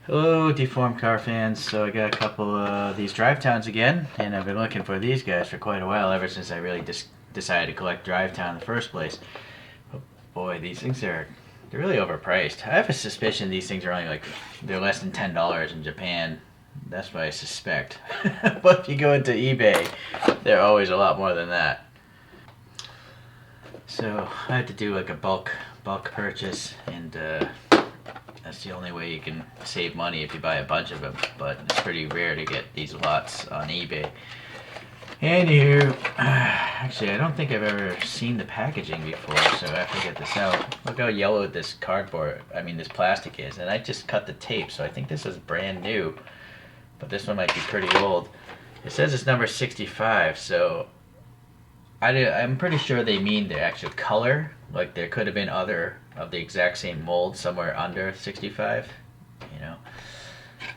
Hello, deformed car fans. So I got a couple of these drive towns again, and I've been looking for these guys for quite a while, ever since I really decided to collect drive town in the first place. Oh boy, these things they're really overpriced. I have a suspicion these things are only they're less than $10 in Japan. That's what I suspect. But if you go into eBay, they're always a lot more than that. So I had to do like a bulk purchase, and that's the only way you can save money if you buy a bunch of them, but it's pretty rare to get these lots on eBay. Anywho, actually, I don't think I've ever seen the packaging before, so I have to get this out. Look how yellow this this plastic is, and I just cut the tape, so I think this is brand new, but this one might be pretty old. It says it's number 65, so I'm pretty sure they mean the actual color. Like there could have been other of the exact same mold somewhere under 65. You know,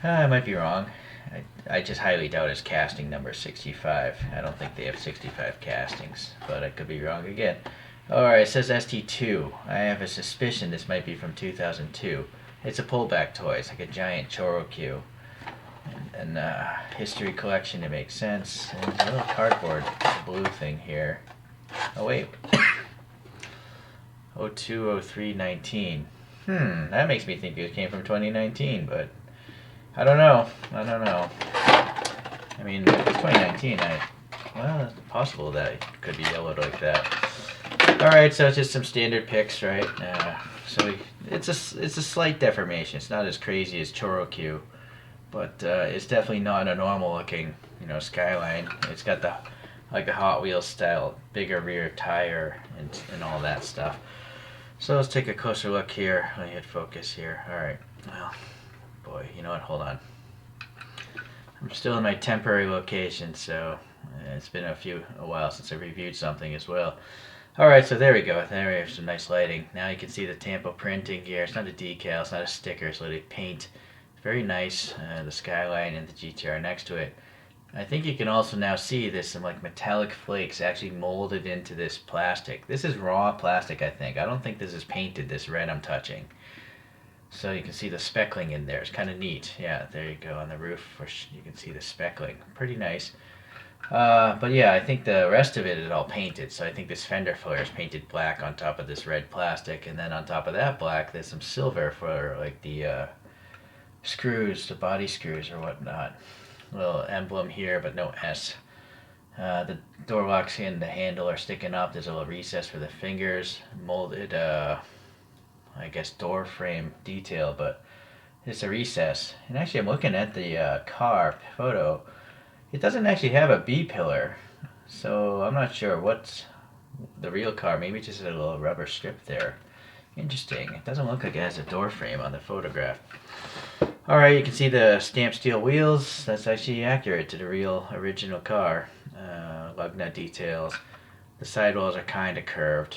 I might be wrong. I just highly doubt it's casting number 65. I don't think they have 65 castings, but I could be wrong again. Alright, it says ST2. I have a suspicion this might be from 2002. It's a pullback toy. It's like a giant Chorokyu. And history collection, it makes sense. And there's a little cardboard blue thing here. Oh wait. 020319. That makes me think it came from 2019, but I don't know. I mean, if it's 2019, well, it's possible that it could be yellowed like that. Alright, so it's just some standard picks, right? So it's a slight deformation. It's not as crazy as Chorokyu, but it's definitely not a normal looking, Skyline. It's got the Hot Wheels style, bigger rear tire and all that stuff. So let's take a closer look here. Let me hit focus here. Alright, well, boy, you know what, hold on. I'm still in my temporary location, so it's been a while since I reviewed something as well. Alright, so there we go. There we have some nice lighting. Now you can see the Tampa printing here. It's not a decal, it's not a sticker, it's literally paint. Very nice, the Skyline and the GTR next to it. I think you can also now see there's some metallic flakes actually molded into this plastic. This is raw plastic, I think. I don't think this is painted, this red I'm touching. So you can see the speckling in there. It's kind of neat. Yeah, there you go on the roof. You can see the speckling. Pretty nice. But yeah, I think the rest of it is all painted. So I think this fender flare is painted black on top of this red plastic. And then on top of that black, there's some silver for the screws, the body screws or whatnot. Little emblem here, but no S. The door locks and the handle are sticking up. There's a little recess for the fingers. Molded, I guess, door frame detail, but it's a recess. And actually, I'm looking at the car photo. It doesn't actually have a B pillar, so I'm not sure what's the real car. Maybe just a little rubber strip there. Interesting. It doesn't look like it has a door frame on the photograph. Alright, you can see the stamped steel wheels. That's actually accurate to the real original car. Lug nut details. The sidewalls are kind of curved.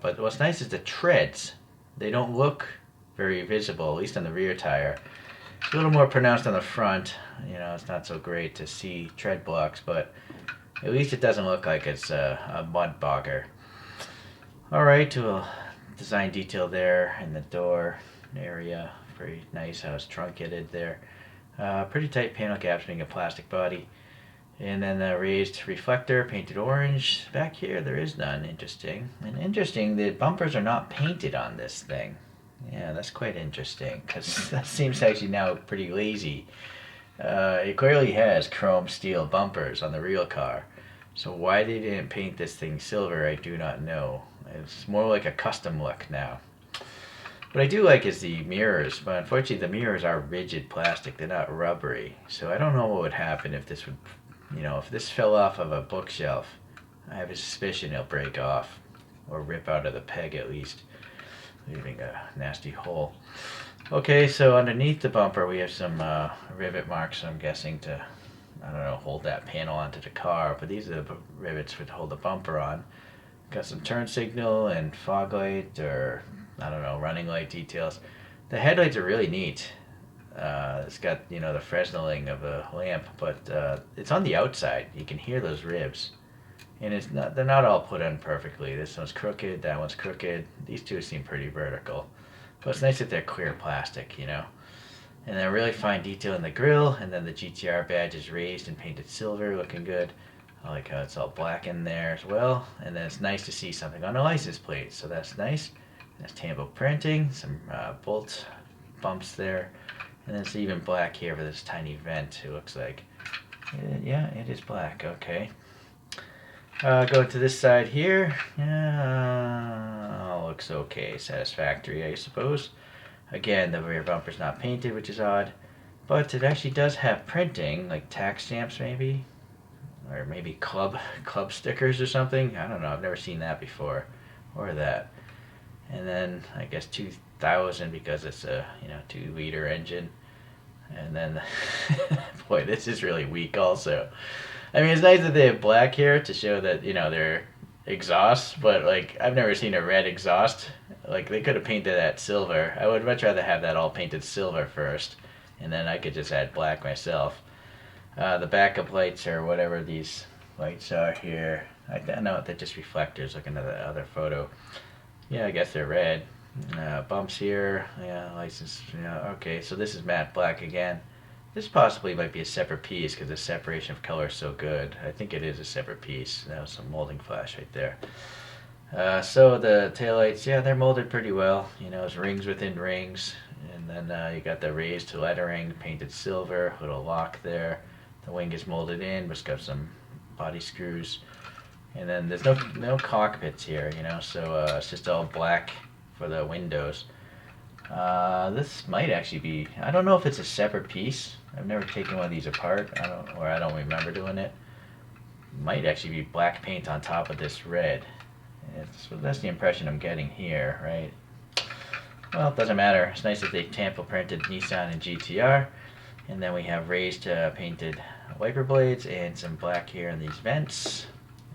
But what's nice is the treads. They don't look very visible, at least on the rear tire. It's a little more pronounced on the front. It's not so great to see tread blocks, but at least it doesn't look like it's a mud bogger. Alright, to a design detail there in the door area. Very nice how it's truncated there. Pretty tight panel caps being a plastic body. And then the raised reflector, painted orange. Back here, there is none. Interesting. And interesting, the bumpers are not painted on this thing. Yeah, that's quite interesting, because that seems actually now pretty lazy. It clearly has chrome steel bumpers on the real car. So why they didn't paint this thing silver, I do not know. It's more like a custom look now. What I do like is the mirrors, but unfortunately the mirrors are rigid plastic. They're not rubbery. So I don't know what would happen if this would, if this fell off of a bookshelf. I have a suspicion it'll break off, or rip out of the peg at least, leaving a nasty hole. Okay, so underneath the bumper we have some rivet marks, I'm guessing to, hold that panel onto the car. But these are the rivets to hold the bumper on. Got some turn signal and fog light, or running light details. The headlights are really neat. It's got, the Fresneling of the lamp, but it's on the outside. You can hear those ribs. And they're not all put in perfectly. This one's crooked, that one's crooked. These two seem pretty vertical. But it's nice that they're clear plastic, And then really fine detail in the grille, and then the GTR badge is raised and painted silver, looking good. I like how it's all black in there as well. And then it's nice to see something on a license plate, so that's nice. That's tambo printing, some bolt bumps there. And then it's even black here for this tiny vent, it looks like. Yeah, it is black, okay. Go to this side here. Yeah, looks okay, satisfactory, I suppose. Again, the rear bumper's not painted, which is odd. But it actually does have printing, like tax stamps maybe. Or maybe club stickers or something. I don't know, I've never seen that before. Or that. And then, I guess 2000 because it's a 2-liter engine. And then, boy, this is really weak also. I mean, it's nice that they have black here to show that, they're exhausts, but, like, I've never seen a red exhaust. Like, they could have painted that silver. I would much rather have that all painted silver first, and then I could just add black myself. The backup lights, or whatever these lights are here, I don't know, they're just reflectors, looking at the other photo. Yeah, I guess they're red. Bumps here, yeah, license, yeah, okay, so this is matte black again. This possibly might be a separate piece because the separation of color is so good. I think it is a separate piece. That was some molding flash right there. So the taillights, yeah, they're molded pretty well. It's rings within rings. And then you got the raised lettering, painted silver, little lock there. The wing is molded in, but it's got some body screws. And then there's no cockpits here, so it's just all black for the windows. This might actually be, I don't know if it's a separate piece. I've never taken one of these apart. I don't remember doing it. Might actually be black paint on top of this red. That's the impression I'm getting here, right? Well, it doesn't matter. It's nice that they tampo printed Nissan and GTR. And then we have raised painted wiper blades and some black here in these vents.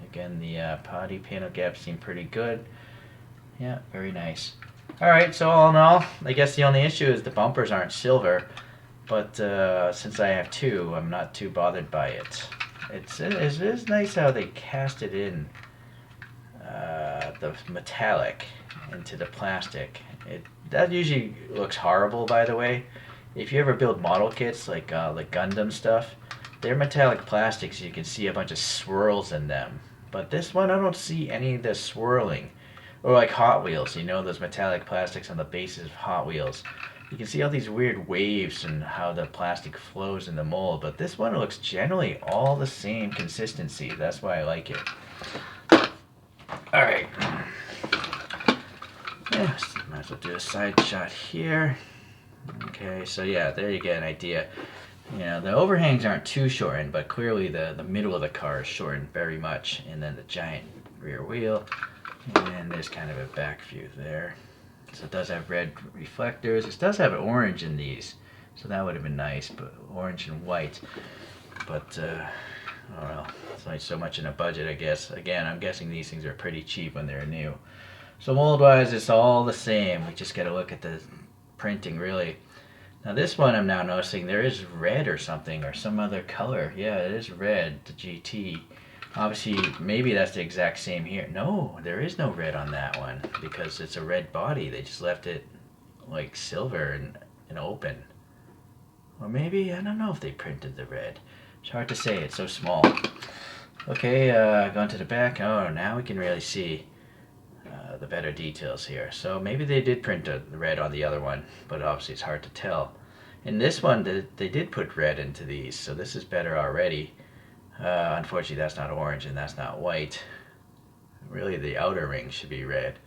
Again, the body panel gaps seem pretty good. Yeah, very nice. Alright, so all in all, I guess the only issue is the bumpers aren't silver, but since I have two, I'm not too bothered by it. It is nice how they cast it in, the metallic into the plastic. That usually looks horrible, by the way. If you ever build model kits, like Gundam stuff, they're metallic plastics, so you can see a bunch of swirls in them. But this one, I don't see any of the swirling. Or like Hot Wheels, those metallic plastics on the bases of Hot Wheels. You can see all these weird waves and how the plastic flows in the mold, but this one looks generally all the same consistency. That's why I like it. Alright. Yeah, might as well do a side shot here. Okay, so yeah, there you get an idea. The overhangs aren't too shortened, but clearly the middle of the car is shortened very much, and then the giant rear wheel. And there's kind of a back view there. So it does have red reflectors. It does have orange in these, so that would have been nice, but orange and white. But, oh well, it's not so much in a budget, I guess. Again, I'm guessing these things are pretty cheap when they're new. So mold-wise, it's all the same. We just got to look at the printing, really. Now this one I'm now noticing there is red or something, or some other color. Yeah, it is red, the GT. Obviously, maybe that's the exact same here. No, there is no red on that one because it's a red body. They just left it like silver and open. Or maybe, I don't know if they printed the red. It's hard to say, it's so small. Okay, going to the back. Oh, now we can really see the better details here. So maybe they did print the red on the other one, but obviously it's hard to tell. In this one, they did put red into these, so this is better already. Unfortunately, that's not orange and that's not white. Really, the outer ring should be red.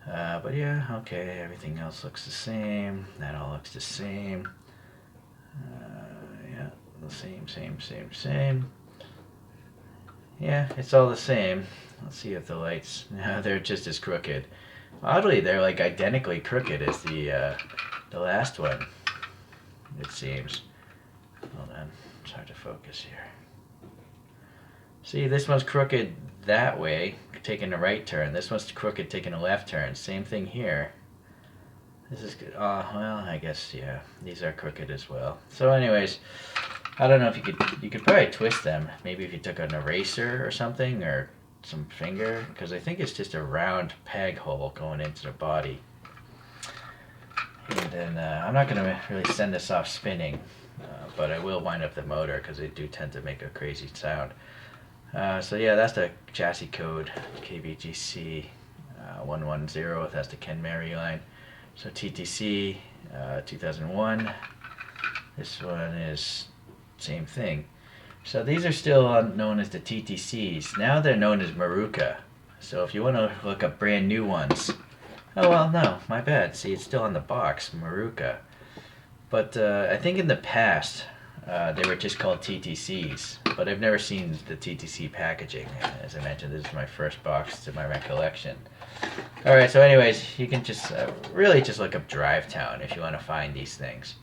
But yeah, okay, everything else looks the same. That all looks the same. Yeah, the same. Yeah, it's all the same. Let's see if the lights, they're just as crooked. Oddly, they're like identically crooked as the last one, it seems. Hold on, it's hard to focus here. See, this one's crooked that way, taking a right turn. This one's crooked, taking a left turn. Same thing here. This is good. Oh, well, I guess, yeah, these are crooked as well. So anyways, I don't know if you could probably twist them. Maybe if you took an eraser or something, or some finger, because I think it's just a round peg hole going into the body. And then I'm not going to really send this off spinning, but I will wind up the motor because they do tend to make a crazy sound. So yeah, that's the chassis code, KBGC 110. That's the Kenmeri line. So TTC 2001. This one is same thing. So these are still known as the TTCs. Now they're known as Maruka. So if you want to look up brand new ones, oh well, no, my bad. See, it's still on the box, Maruka. But I think in the past they were just called TTCs. But I've never seen the TTC packaging. As I mentioned, this is my first box to my recollection. All right. So, anyways, you can just really just look up Drivetown if you want to find these things.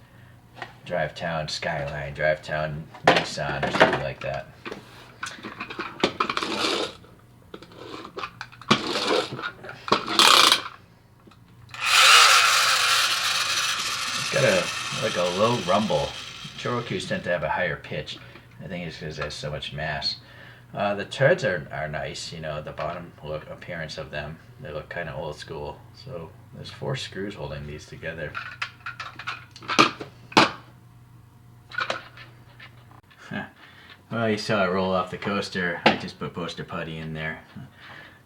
Drivetown Skyline, Drivetown Nissan, or something like that. It's got a low rumble. Chorokus tend to have a higher pitch. I think it's because it has so much mass. The treads are nice, you know, the bottom look appearance of them. They look kind of old school. So there's 4 screws holding these together. Well, you saw it roll off the coaster. I just put poster putty in there.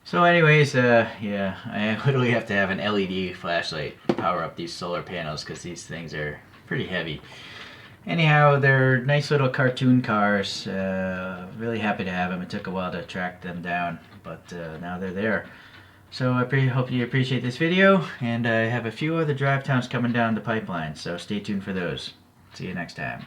So anyways, yeah, I literally have to have an LED flashlight to power up these solar panels because these things are pretty heavy. Anyhow, they're nice little cartoon cars. Really happy to have them. It took a while to track them down, but now they're there. So I hope you appreciate this video, and I have a few other drive towns coming down the pipeline, so stay tuned for those. See you next time.